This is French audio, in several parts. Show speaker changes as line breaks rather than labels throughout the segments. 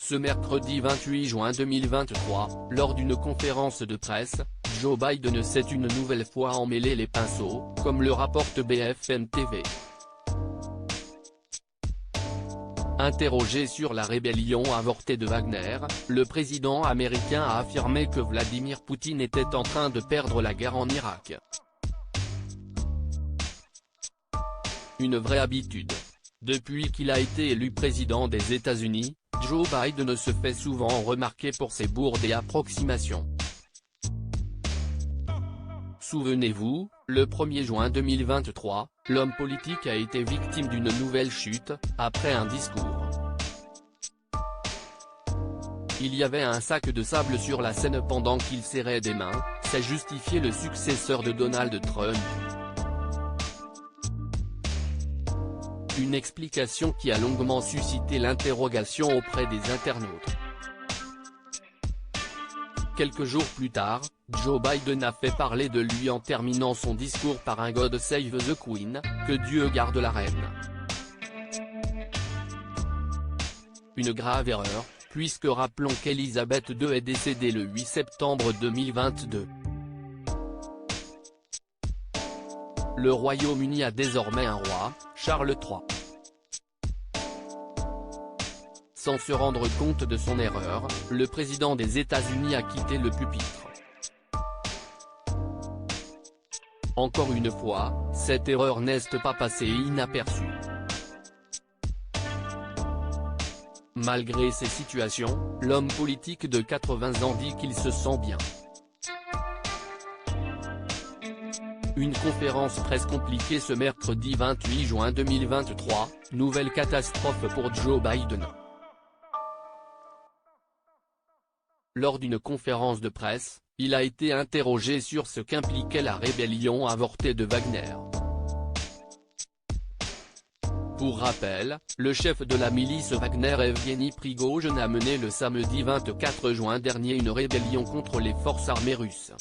Ce mercredi 28 juin 2023, lors d'une conférence de presse, Joe Biden s'est une nouvelle fois emmêlé les pinceaux, comme le rapporte BFM TV. Interrogé sur la rébellion avortée de Wagner, le président américain a affirmé que Vladimir Poutine était en train de perdre la guerre en Irak. Une vraie habitude. Depuis qu'il a été élu président des États-Unis, Joe Biden se fait souvent remarquer pour ses bourdes et approximations. Souvenez-vous, le 1er juin 2023, l'homme politique a été victime d'une nouvelle chute, après un discours. Il y avait un sac de sable sur la scène pendant qu'il serrait des mains, c'est justifié le successeur de Donald Trump. Une explication qui a longuement suscité l'interrogation auprès des internautes. Quelques jours plus tard, Joe Biden a fait parler de lui en terminant son discours par un God Save the Queen, que Dieu garde la reine. Une grave erreur, puisque rappelons qu'Elisabeth II est décédée le 8 septembre 2022. Le Royaume-Uni a désormais un roi, Charles III. Sans se rendre compte de son erreur, le président des États-Unis a quitté le pupitre. Encore une fois, cette erreur n'est pas passée inaperçue. Malgré ces situations, l'homme politique de 80 ans dit qu'il se sent bien. Une conférence presse compliquée ce mercredi 28 juin 2023, nouvelle catastrophe pour Joe Biden. Lors d'une conférence de presse, il a été interrogé sur ce qu'impliquait la rébellion avortée de Wagner. Pour rappel, le chef de la milice Wagner Evgeny Prigojine a mené le samedi 24 juin dernier une rébellion contre les forces armées russes.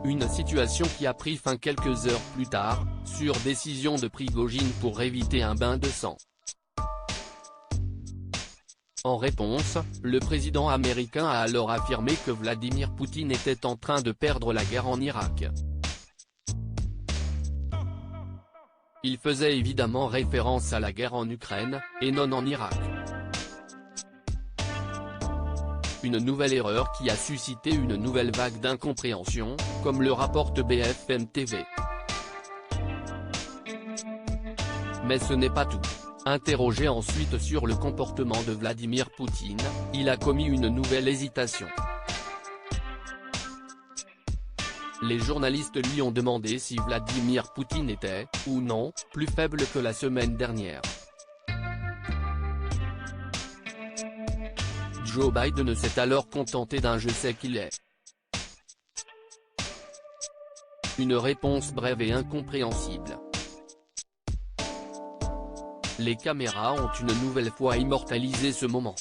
Une situation qui a pris fin quelques heures plus tard, sur décision de Prigojine pour éviter un bain de sang. En réponse, le président américain a alors affirmé que Vladimir Poutine était en train de perdre la guerre en Irak. Il faisait évidemment référence à la guerre en Ukraine, et non en Irak. Une nouvelle erreur qui a suscité une nouvelle vague d'incompréhension, comme le rapporte BFM TV. Mais ce n'est pas tout. Interrogé ensuite sur le comportement de Vladimir Poutine, il a commis une nouvelle hésitation. Les journalistes lui ont demandé si Vladimir Poutine était, ou non, plus faible que la semaine dernière. Joe Biden s'est alors contenté d'un « je sais qu'il est ». Une réponse brève et incompréhensible. Les caméras ont une nouvelle fois immortalisé ce moment.